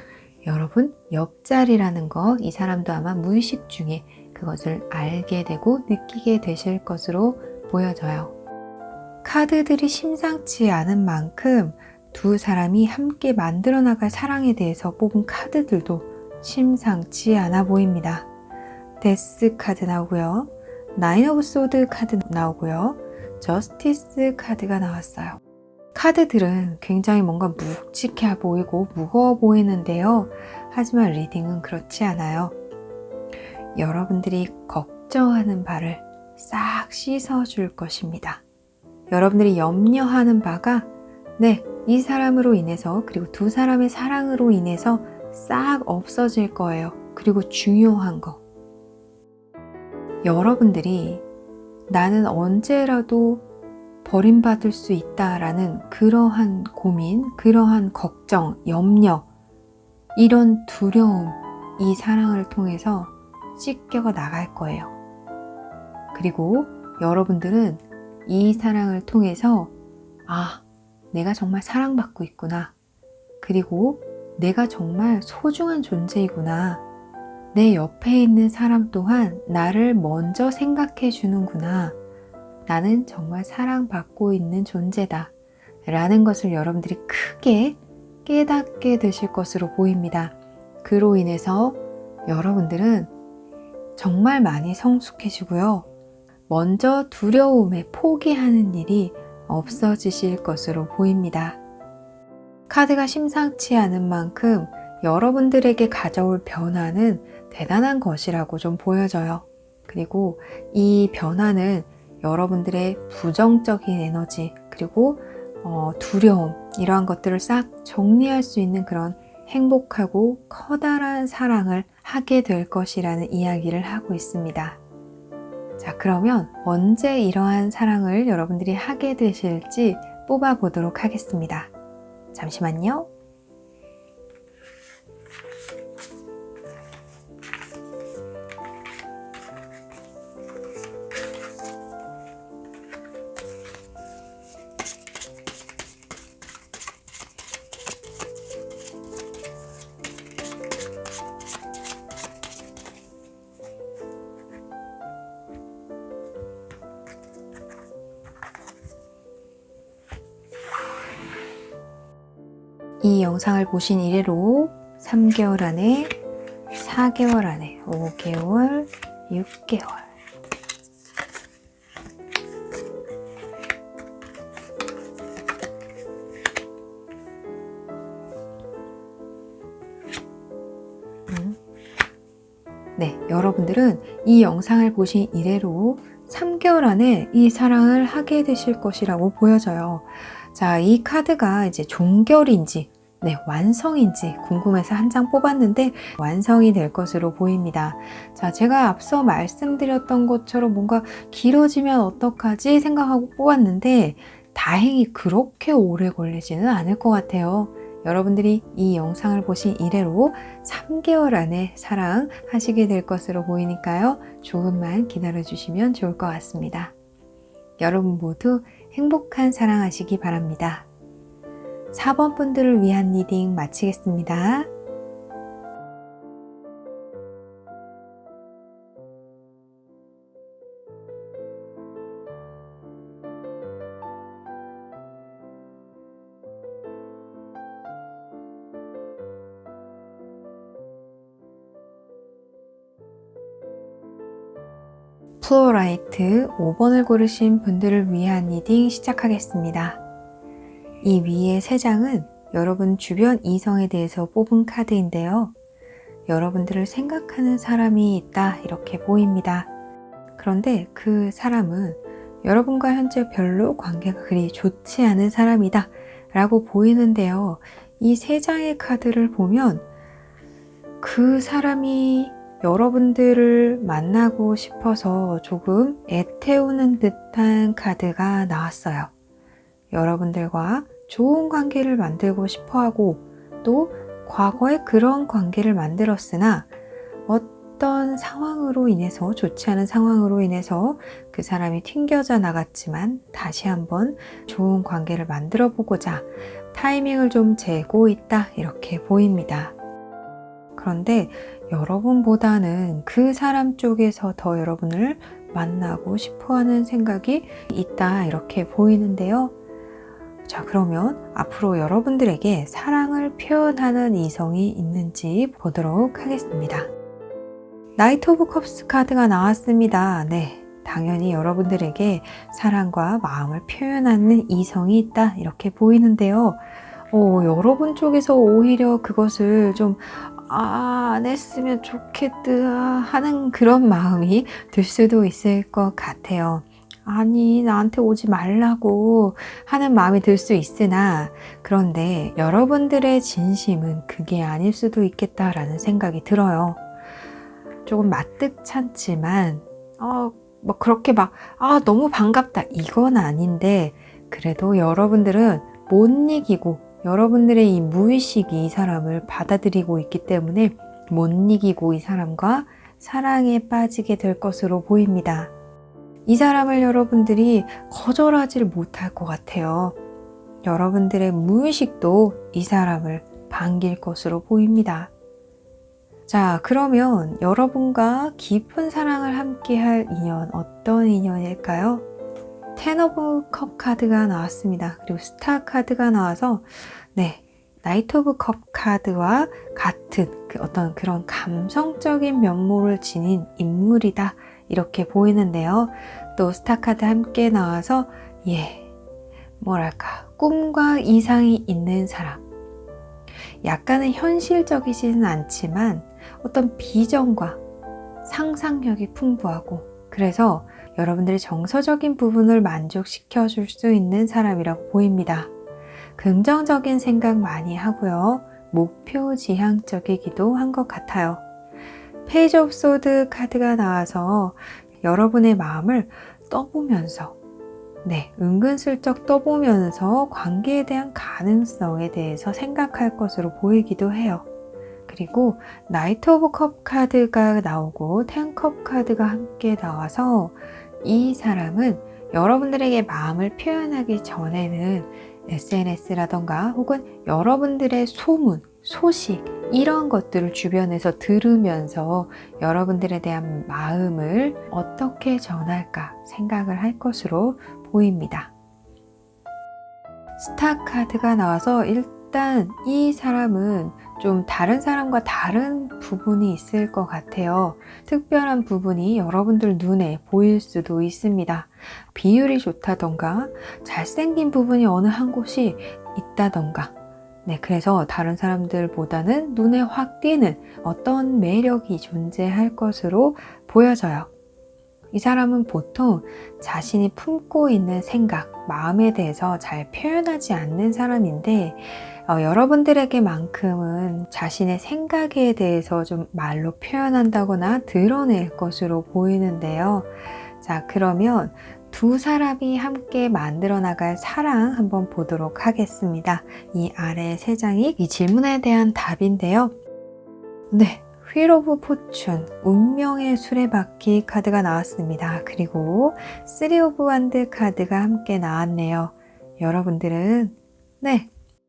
여러분 옆자리라는 거, 이 사람도 아마 무의식 중에 그것을 알게 되고 느끼게 되실 것으로 보여져요. 카드들이 심상치 않은 만큼 두 사람이 함께 만들어 나갈 사랑에 대해서 뽑은 카드들도 심상치 않아 보입니다. 데스 카드 나오고요. 나인 오브 소드 카드 나오고요. 저스티스 카드가 나왔어요. 카드들은 굉장히 뭔가 묵직해 보이고 무거워 보이는데요. 하지만 리딩은 그렇지 않아요. 여러분들이 걱정하는 바를 싹 씻어줄 것입니다. 여러분들이 염려하는 바가 이 사람으로 인해서 그리고 두 사람의 사랑으로 인해서 싹 없어질 거예요. 그리고 중요한 거, 여러분들이 나는 언제라도 버림받을 수 있다라는 그러한 고민, 그러한 걱정, 염려, 이런 두려움, 이 사랑을 통해서 씻겨 나갈 거예요. 그리고 여러분들은 이 사랑을 통해서 내가 정말 사랑받고 있구나. 그리고 내가 정말 소중한 존재이구나. 내 옆에 있는 사람 또한 나를 먼저 생각해 주는구나. 나는 정말 사랑받고 있는 존재다. 라는 것을 여러분들이 크게 깨닫게 되실 것으로 보입니다. 그로 인해서 여러분들은 정말 많이 성숙해지고요. 먼저 두려움에 포기하는 일이 없어지실 것으로 보입니다. 카드가 심상치 않은 만큼 여러분들에게 가져올 변화는 대단한 것이라고 좀 보여져요. 그리고 이 변화는 여러분들의 부정적인 에너지, 그리고 두려움, 이러한 것들을 싹 정리할 수 있는 그런 행복하고 커다란 사랑을 하게 될 것이라는 이야기를 하고 있습니다. 자, 그러면 언제 이러한 사랑을 여러분들이 하게 되실지 뽑아보도록 하겠습니다. 잠시만요. 이 영상을 보신 이래로 3개월 안에, 4개월 안에, 5개월, 6개월. 네, 여러분들은 이 영상을 보신 이래로 3개월 안에 이 사랑을 하게 되실 것이라고 보여져요. 자, 이 카드가 이제 종결인지, 네, 완성인지 궁금해서 한 장 뽑았는데 완성이 될 것으로 보입니다. 자, 제가 앞서 말씀드렸던 것처럼 뭔가 길어지면 어떡하지 생각하고 뽑았는데 다행히 그렇게 오래 걸리지는 않을 것 같아요. 여러분들이 이 영상을 보신 이래로 3개월 안에 사랑하시게 될 것으로 보이니까요. 조금만 기다려주시면 좋을 것 같습니다. 여러분 모두 행복한 사랑하시기 바랍니다. 4번 분들을 위한 리딩 마치겠습니다. 플로라이트 5번을 고르신 분들을 위한 리딩 시작하겠습니다. 이 위의 3장은 여러분 주변 이성에 대해서 뽑은 카드인데요. 여러분들을 생각하는 사람이 있다 이렇게 보입니다. 그런데 그 사람은 여러분과 현재 별로 관계가 그리 좋지 않은 사람이다 라고 보이는데요. 이 3장의 카드를 보면 그 사람이 여러분들을 만나고 싶어서 조금 애태우는 듯한 카드가 나왔어요. 여러분들과 좋은 관계를 만들고 싶어 하고 또 과거에 그런 관계를 만들었으나 어떤 상황으로 인해서 좋지 않은 상황으로 인해서 그 사람이 튕겨져 나갔지만 다시 한번 좋은 관계를 만들어 보고자 타이밍을 좀 재고 있다 이렇게 보입니다. 그런데 여러분보다는 그 사람 쪽에서 더 여러분을 만나고 싶어하는 생각이 있다 이렇게 보이는데요. 자, 그러면 앞으로 여러분들에게 사랑을 표현하는 이성이 있는지 보도록 하겠습니다. 나이트 오브 컵스 카드가 나왔습니다. 네, 당연히 여러분들에게 사랑과 마음을 표현하는 이성이 있다 이렇게 보이는데요. 여러분 쪽에서 오히려 그것을 좀 안 했으면 좋겠다 하는 그런 마음이 들 수도 있을 것 같아요. 아니, 나한테 오지 말라고 하는 마음이 들 수 있으나 그런데 여러분들의 진심은 그게 아닐 수도 있겠다라는 생각이 들어요. 조금 마뜩찮지만 뭐 그렇게 너무 반갑다 이건 아닌데 그래도 여러분들은 못 이기고 여러분들의 이 무의식이 이 사람을 받아들이고 있기 때문에 못 이기고 이 사람과 사랑에 빠지게 될 것으로 보입니다. 이 사람을 여러분들이 거절하지를 못할 것 같아요. 여러분들의 무의식도 이 사람을 반길 것으로 보입니다. 자, 그러면 여러분과 깊은 사랑을 함께할 인연, 어떤 인연일까요? 텐 오브 컵 카드가 나왔습니다. 그리고 스타 카드가 나와서 네, 나이트 오브 컵 카드와 같은 어떤 그런 감성적인 면모를 지닌 인물이다 이렇게 보이는데요. 또 스타 카드 함께 나와서 뭐랄까 꿈과 이상이 있는 사람, 약간은 현실적이지는 않지만 어떤 비전과 상상력이 풍부하고 그래서 여러분들의 정서적인 부분을 만족시켜 줄 수 있는 사람이라고 보입니다. 긍정적인 생각 많이 하고요. 목표 지향적이기도 한 것 같아요. 페이지 오브 소드 카드가 나와서 여러분의 마음을 떠보면서 은근슬쩍 떠보면서 관계에 대한 가능성에 대해서 생각할 것으로 보이기도 해요. 그리고 나이트 오브 컵 카드가 나오고 10컵 카드가 함께 나와서 이 사람은 여러분들에게 마음을 표현하기 전에는 SNS라던가 혹은 여러분들의 소문, 소식 이런 것들을 주변에서 들으면서 여러분들에 대한 마음을 어떻게 전할까 생각을 할 것으로 보입니다. 스타 카드가 나와서 일단 일단 이 사람은 좀 다른 사람과 다른 부분이 있을 것 같아요. 특별한 부분이 여러분들 눈에 보일 수도 있습니다. 비율이 좋다던가 잘생긴 부분이 어느 한 곳이 있다던가, 네, 그래서 다른 사람들보다는 눈에 확 띄는 어떤 매력이 존재할 것으로 보여져요. 이 사람은 보통 자신이 품고 있는 생각, 마음에 대해서 잘 표현하지 않는 사람인데, 여러분들에게만큼은 자신의 생각에 대해서 좀 말로 표현한다거나 드러낼 것으로 보이는데요. 자, 그러면 두 사람이 함께 만들어 나갈 사랑 한번 보도록 하겠습니다. 이 아래 세 장이 이 질문에 대한 답인데요. 네, 휠 오브 포춘, 운명의 수레바퀴 카드가 나왔습니다. 그리고 3 오브 완드 카드가 함께 나왔네요. 여러분들은 네,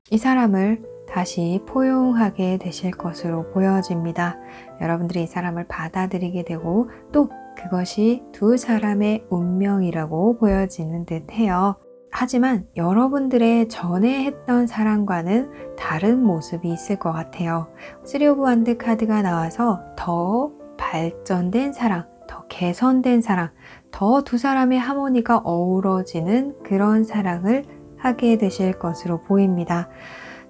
이 사람을 다시 포용하게 되실 것으로 보여집니다. 여러분들이 이 사람을 받아들이게 되고 또 그것이 두 사람의 운명이라고 보여지는 듯 해요. 하지만 여러분들의 전에 했던 사랑과는 다른 모습이 있을 것 같아요. 3 오브 완드 카드가 나와서 더 발전된 사랑, 더 개선된 사랑, 더 두 사람의 하모니가 어우러지는 그런 사랑을 하게 되실 것으로 보입니다.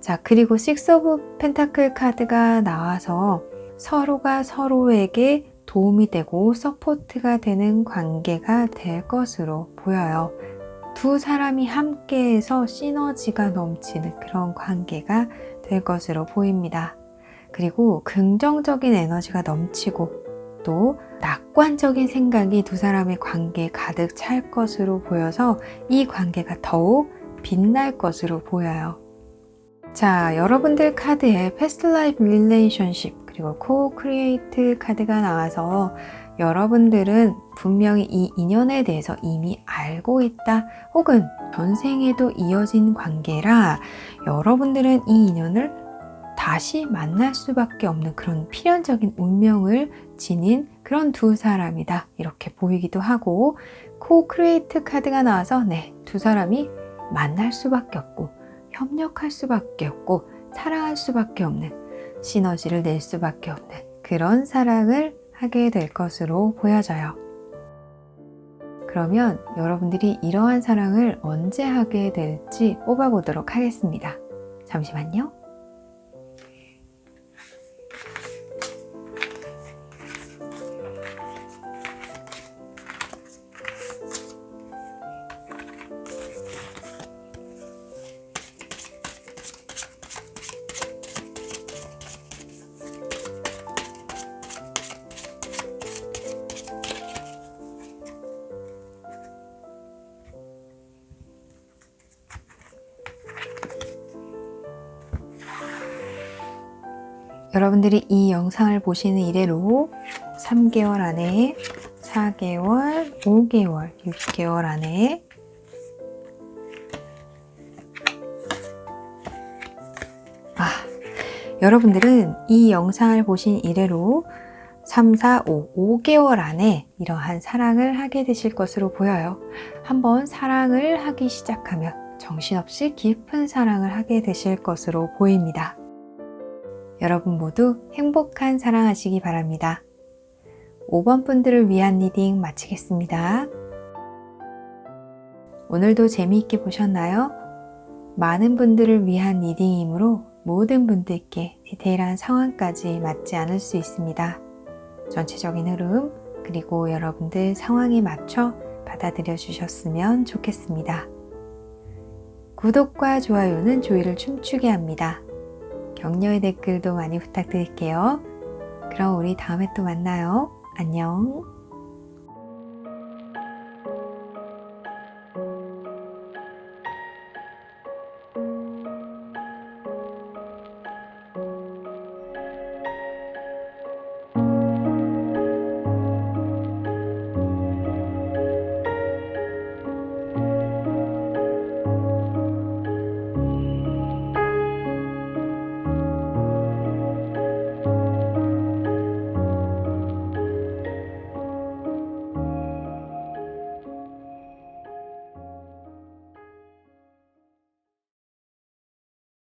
자, 그리고 6 오브 펜타클 카드가 나와서 서로가 서로에게 도움이 되고 서포트가 되는 관계가 될 것으로 보여요. 두 사람이 함께해서 시너지가 넘치는 그런 관계가 될 것으로 보입니다. 그리고 긍정적인 에너지가 넘치고 또 낙관적인 생각이 두 사람의 관계에 가득 찰 것으로 보여서 이 관계가 더욱 빛날 것으로 보여요. 자, 여러분들 카드에 Past Life Relationship 그리고 Co-Create 카드가 나와서 여러분들은 분명히 이 인연에 대해서 이미 알고 있다, 혹은 전생에도 이어진 관계라 여러분들은 이 인연을 다시 만날 수밖에 없는 그런 필연적인 운명을 지닌 그런 두 사람이다, 이렇게 보이기도 하고, Co-Create 카드가 나와서 네, 두 사람이 만날 수밖에 없고 협력할 수밖에 없고 사랑할 수밖에 없는, 시너지를 낼 수밖에 없는 그런 사랑을 하게 될 것으로 보여져요. 그러면 여러분들이 이러한 사랑을 언제 하게 될지 뽑아보도록 하겠습니다. 잠시만요. 여러분들이 이 영상을 보시는 이래로 3개월 안에, 4개월, 5개월, 6개월 안에 여러분들은 이 영상을 보신 이래로 3, 4, 5, 5개월 안에 이러한 사랑을 하게 되실 것으로 보여요. 한번 사랑을 하기 시작하면 정신없이 깊은 사랑을 하게 되실 것으로 보입니다. 여러분 모두 행복한 사랑하시기 바랍니다. 5번 분들을 위한 리딩 마치겠습니다. 오늘도 재미있게 보셨나요? 많은 분들을 위한 리딩이므로 모든 분들께 디테일한 상황까지 맞지 않을 수 있습니다. 전체적인 흐름, 그리고 여러분들 상황에 맞춰 받아들여 주셨으면 좋겠습니다. 구독과 좋아요는 조이를 춤추게 합니다. 격려의 댓글도 많이 부탁드릴게요. 그럼 우리 다음에 또 만나요. 안녕.